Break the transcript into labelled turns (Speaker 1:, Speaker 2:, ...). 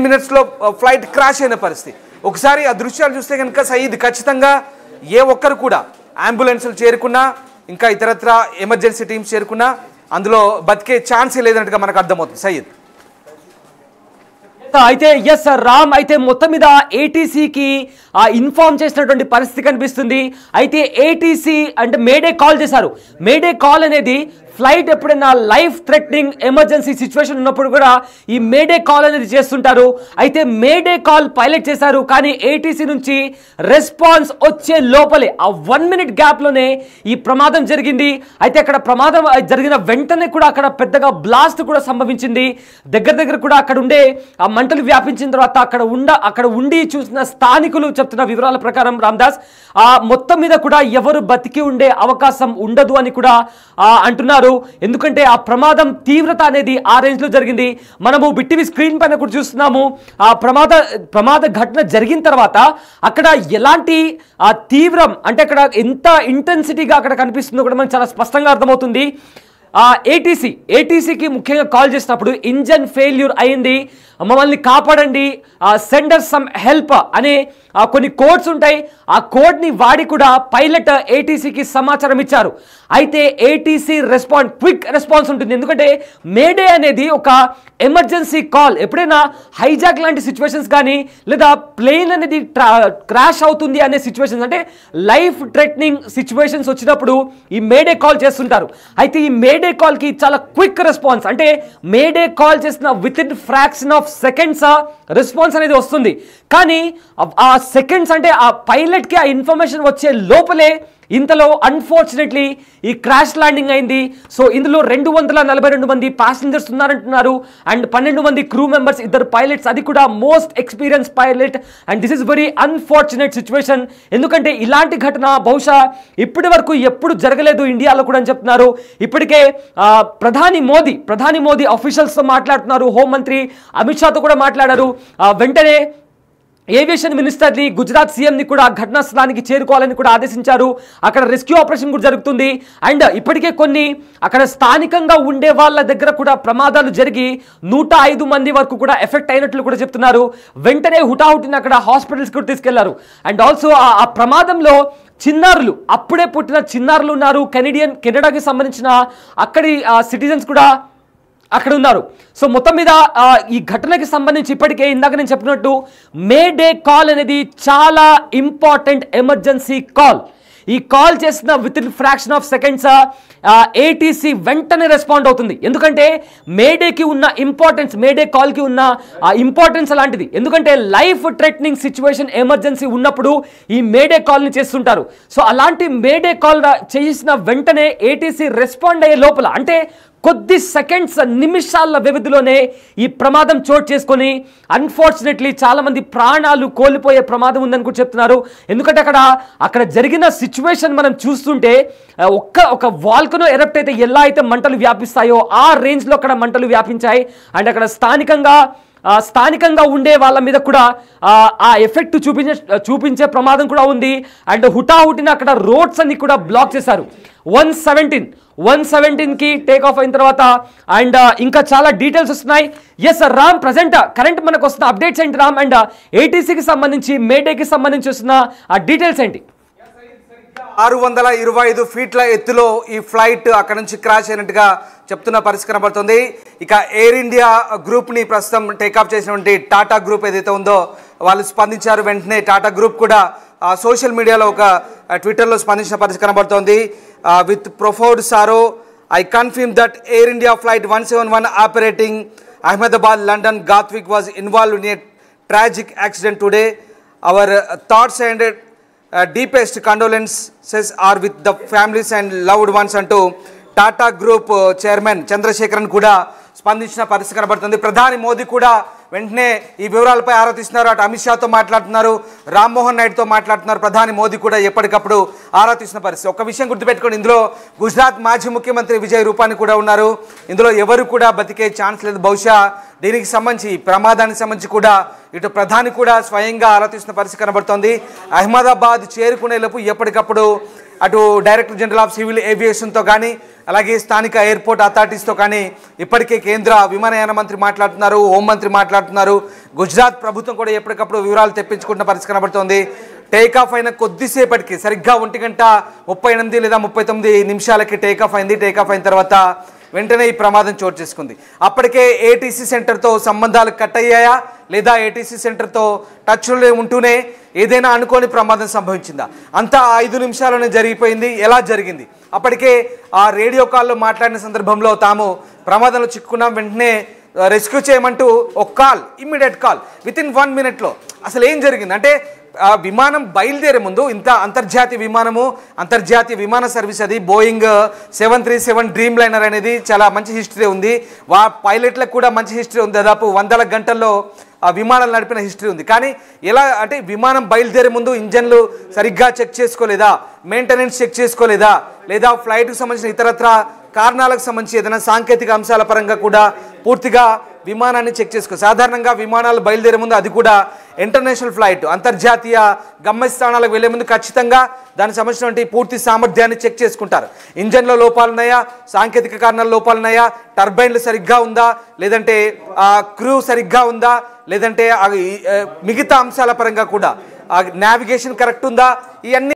Speaker 1: మినిట్స్లో flight crash అయిన పరిస్థితి. ఒకసారి ఆ దృశ్యాలు చూస్తే కనుక సయీద్ ఖచ్చితంగా ఏ ఒక్కరు కూడా అంబులెన్సులు చేరుకున్నా ఇంకా ఇతరత్ర ఎమర్జెన్సీ టీమ్స్ చేరుకున్నా అందులో బతికే ఛాన్సే లేదన్నట్టుగా మనకు అర్థమవుతుంది సయీద్.
Speaker 2: అయితే ఎస్ రామ్, అయితే మొత్తం మీద ఏటీసీకి ఇన్ఫార్మ్ చేసినటువంటి పరిస్థితి కనిపిస్తుంది. అయితే ఏటీసీ అంటే మేడే కాల్ చేశారు. మేడే కాల్ అనేది ఫ్లైట్ ఎప్పుడైనా లైఫ్ థ్రెటనింగ్ ఎమర్జెన్సీ సిచ్యువేషన్ ఉన్నప్పుడు కూడా ఈ మేడే కాల్ అనేది చేస్తుంటారు. అయితే మేడే కాల్ పైలట్ చేశారు, కానీ ఏటీసీ నుంచి రెస్పాన్స్ వచ్చే లోపలే ఆ 1 minute గ్యాప్లోనే ఈ ప్రమాదం జరిగింది. అయితే అక్కడ ప్రమాదం జరిగిన వెంటనే కూడా అక్కడ పెద్దగా బ్లాస్ట్ కూడా సంభవించింది. దగ్గర కూడా అక్కడ ఉండే ఆ మంటలు వ్యాపించిన తర్వాత అక్కడ ఉండి చూసిన స్థానికులు చెప్తున్న వివరాల ప్రకారం రామ్దాస్ మొత్తం మీద కూడా ఎవరు బతికి ఉండే అవకాశం ఉండదు అని కూడా అంటున్నారు. ఎందుకంటే ఆ ప్రమాదం తీవ్రత అనేది ఆ రేంజ్ లో జరిగింది. మనము బిట్టివి స్క్రీన్ పైన కూడా చూస్తున్నాము. ఆ ప్రమాద ఘటన జరిగిన తర్వాత అక్కడ ఎలాంటి తీవ్రం అంటే అక్కడ ఎంత ఇంటెన్సిటీగా అక్కడ కనిపిస్తుందో కూడా మనకు చాలా స్పష్టంగా అర్థమవుతుంది. ఏటీసీకి ముఖ్యంగా కాల్ చేసినప్పుడు ఇంజన్ ఫెయిల్యూర్ అయింది, మమ్మల్ని కాపాడండి, సెండర్ సమ్ హెల్ప్ అనే కొన్ని కోడ్స్ ఉంటాయి. ఆ కోడ్ని వాడి కూడా పైలట్ ఏటీసీకి సమాచారం ఇచ్చారు. అయితే ఏటీసీ క్విక్ రెస్పాన్స్ ఉంటుంది. ఎందుకంటే మేడే అనేది ఒక ఎమర్జెన్సీ కాల్. ఎప్పుడైనా హైజాక్ లాంటి సిచ్యువేషన్స్ కానీ లేదా ప్లేన్ అనేది క్రాష్ అవుతుంది అనే సిచ్యువేషన్స్ అంటే లైఫ్ థ్రెటనింగ్ సిచ్యువేషన్స్ వచ్చినప్పుడు ఈ మేడే కాల్ చేస్తుంటారు. అయితే ఈ మేడే కాల్కి చాలా క్విక్ రెస్పాన్స్, అంటే మేడే కాల్ చేసిన with in fraction of seconds response అనేది వస్తుంది. కానీ ఆ సెకండ్స్ అంటే ఆ పైలట్కి ఆ ఇన్ఫర్మేషన్ వచ్చే లోపలే ఇంతలో అన్ఫార్చునేట్లీ ఈ క్రాష్ ల్యాండింగ్ అయింది. సో ఇందులో 242 మంది ప్యాసింజర్స్ ఉన్నారంటున్నారు అండ్ 12 మంది క్రూ మెంబర్స్, 2 పైలట్స్, అది కూడా most experience pilot. And this is very unfortunate situation. ఎందుకంటే ఇలాంటి ఘటన బహుశా ఇప్పటి వరకు ఎప్పుడు జరగలేదు ఇండియాలో కూడా అని చెప్తున్నారు. ఇప్పటికే ప్రధాని మోదీ అఫీషియల్స్తో మాట్లాడుతున్నారు, హోంమంత్రి అమిత్ షాతో కూడా మాట్లాడారు. వెంటనే ఏవియేషన్ మినిస్టర్ని, గుజరాత్ సీఎంని కూడా ఘటనా స్థలానికి చేరుకోవాలని కూడా ఆదేశించారు. అక్కడ రెస్క్యూ ఆపరేషన్ కూడా జరుగుతుంది. అండ్ ఇప్పటికే కొన్ని అక్కడ స్థానికంగా ఉండే వాళ్ళ దగ్గర కూడా ప్రమాదాలు జరిగి 105 మంది వరకు కూడా ఎఫెక్ట్ అయినట్లు కూడా చెప్తున్నారు. వెంటనే హుటాహుటిని అక్కడ హాస్పిటల్స్ కూడా తీసుకెళ్లారు. అండ్ ఆల్సో ఆ ప్రమాదంలో చిన్నారులు, అప్పుడే పుట్టిన చిన్నారులు ఉన్నారు. కెనడాకి సంబంధించిన అక్కడి సిటిజన్స్ కూడా అక్కడ ఉన్నారు. సో మొత్తం మీద ఈ ఘటనకి సంబంధించి ఇప్పటికే ఇందాక నేను చెప్పినట్టు మేడే కాల్ అనేది చాలా ఇంపార్టెంట్ ఎమర్జెన్సీ కాల్. ఈ కాల్ చేసిన with in fraction of seconds ATC వెంటనే రెస్పాండ్ అవుతుంది. ఎందుకంటే మేడేకి ఉన్న ఇంపార్టెన్స్, మేడే కాల్కి ఉన్న ఇంపార్టెన్స్ అలాంటిది. ఎందుకంటే లైఫ్ థ్రెటనింగ్ సిచ్యువేషన్ ఎమర్జెన్సీ ఉన్నప్పుడు ఈ మేడే కాల్ని చేస్తుంటారు. సో అలాంటి మేడే కాల్ చేసిన వెంటనే ఏటీసీ రెస్పాండ్ అయ్యే లోపల అంటే కొద్ది సెకండ్స్, నిమిషాల వ్యవధిలోనే ఈ ప్రమాదం చోటు చేసుకొని అన్ఫార్చునేట్లీ చాలా మంది ప్రాణాలు కోల్పోయే ప్రమాదం ఉందని కూడా చెప్తున్నారు. ఎందుకంటే అక్కడ జరిగిన సిచ్యువేషన్ మనం చూస్తుంటే ఒక వాల్కనో ఎరప్ట్ అయితే ఎలా అయితే మంటలు వ్యాపిస్తాయో ఆ రేంజ్లో అక్కడ మంటలు వ్యాపించాయి. అండ్ అక్కడ స్థానికంగా ఉండే వాళ్ళ మీద కూడా ఆ ఎఫెక్ట్ చూపించే ప్రమాదం కూడా ఉంది. అండ్ హుటాహుటిన అక్కడ రోడ్స్ అన్ని కూడా బ్లాక్ చేశారు. 117కి టేక్ ఆఫ్ అయిన తర్వాత అండ్ ఇంకా చాలా డీటెయిల్స్ వస్తున్నాయి. ఎస్ రామ్, కరెంట్ మనకు వస్తున్న అప్డేట్స్ ఏంటి రామ్? అండ్ ఏటీసీకి సంబంధించి, మేడేకి సంబంధించి వస్తున్న ఆ డీటెయిల్స్ ఏంటి?
Speaker 1: 625 ఫీట్ల ఎత్తులో ఈ ఫ్లైట్ అక్కడ నుంచి క్రాష్ అయినట్టుగా చెప్తున్న పరిస్థితి కనబడుతుంది. ఇక ఎయిర్ ఇండియా గ్రూప్ని ప్రస్తుతం టేకాఫ్ చేసినటువంటి టాటా గ్రూప్ ఏదైతే ఉందో వాళ్ళు స్పందించారు. వెంటనే టాటా గ్రూప్ కూడా సోషల్ మీడియాలో ఒక ట్విట్టర్లో స్పందించిన పరిస్థితి కనబడుతోంది. With profound sorrow I confirm that Air India flight 171 operating Ahmedabad London Gatwick was involved in a tragic accident today. Our thoughts and deepest condolences are with the families and loved ones అంటూ Tata group chairman Chandrasekaran కూడా స్పందించిన పరిస్థితి కనబడుతుంది. ప్రధాని మోదీ కూడా వెంటనే ఈ వివరాలపై ఆరా తీస్తున్నారు. అటు అమిత్ షాతో మాట్లాడుతున్నారు, రామ్మోహన్ నాయుడుతో మాట్లాడుతున్నారు. ప్రధాని మోదీ కూడా ఎప్పటికప్పుడు ఆరా తీస్తున్న పరిస్థితి. ఒక విషయం గుర్తుపెట్టుకోండి, ఇందులో గుజరాత్ మాజీ ముఖ్యమంత్రి విజయ్ రూపానీ కూడా ఉన్నారు. ఇందులో ఎవరు కూడా బతికే ఛాన్స్ లేదు. బహుశా దీనికి సంబంధించి, ప్రమాదానికి సంబంధించి కూడా ఇటు ప్రధాని కూడా స్వయంగా ఆరా తీస్తున్న పరిస్థితి కనబడుతోంది. అహ్మదాబాద్ చేరుకునే లోపు ఎప్పటికప్పుడు అటు డైరెక్టర్ జనరల్ ఆఫ్ సివిల్ ఏవియేషన్తో కానీ అలాగే స్థానిక ఎయిర్పోర్ట్ అథారిటీస్తో కానీ ఇప్పటికే కేంద్ర విమానయాన మంత్రి మాట్లాడుతున్నారు, హోంమంత్రి మాట్లాడుతున్నారు. గుజరాత్ ప్రభుత్వం కూడా ఎప్పటికప్పుడు వివరాలు తెప్పించుకుంటున్న పరిస్థితి కనబడుతోంది. టేకాఫ్ అయిన కొద్దిసేపటికి సరిగ్గా 1:38 లేదా 39 నిమిషాలకి టేకాఫ్ అయింది. టేకాఫ్ అయిన తర్వాత వెంటనే ఈ ప్రమాదం చోటు చేసుకుంది. అప్పటికే ఏటీసీ సెంటర్తో సంబంధాలు కట్ అయ్యాయా లేదా ఏటీసీ సెంటర్తో టచ్లో ఉంటూనే ఏదైనా అనుకోని ప్రమాదం సంభవించిందా? అంతా 5 నిమిషాల్లోనే జరిగిపోయింది. ఎలా జరిగింది? అప్పటికే ఆ రేడియో కాల్లో మాట్లాడిన సందర్భంలో తాము ప్రమాదంలో చిక్కుకున్నాం, వెంటనే రెస్క్యూ చేయమంటూ ఒక call, immediate call within 1 minute అసలు ఏం జరిగింది అంటే విమానం బయలుదేరే ముందు ఇంత అంతర్జాతీయ విమాన సర్వీస్ అది బోయింగ్ 737 డ్రీమ్ లైనర్ అనేది చాలా మంచి హిస్టరీ ఉంది. పైలట్లకు కూడా మంచి హిస్టరీ ఉంది. దాదాపు 100 గంటల్లో ఆ విమానాలు నడిపిన హిస్టరీ ఉంది. కానీ ఎలా అంటే విమానం బయలుదేరే ముందు ఇంజన్లు సరిగ్గా చెక్ చేసుకోలేదా, మెయింటెనెన్స్ చెక్ చేసుకోలేదా, లేదా ఫ్లైట్కి సంబంధించిన ఇతరత్ర కారణాలకు సంబంధించి ఏదైనా సాంకేతిక అంశాల పరంగా కూడా పూర్తిగా విమానాన్ని చెక్ చేసుకో. సాధారణంగా విమానాలు బయలుదేరే ముందు, అది కూడా ఇంటర్నేషనల్ ఫ్లైట్ అంతర్జాతీయ గమ్యస్థానాలకు వెళ్లే ముందు ఖచ్చితంగా దానికి సంబంధించినటువంటి పూర్తి సామర్థ్యాన్ని చెక్ చేసుకుంటారు. ఇంజన్లో లోపాలున్నాయా, సాంకేతిక కారణాల లోపాలున్నాయా, టర్బైన్లు సరిగ్గా ఉందా, లేదంటే క్రూ సరిగ్గా ఉందా, లేదంటే మిగతా అంశాల పరంగా కూడా నావిగేషన్ కరెక్ట్ ఉందా, ఇవన్నీ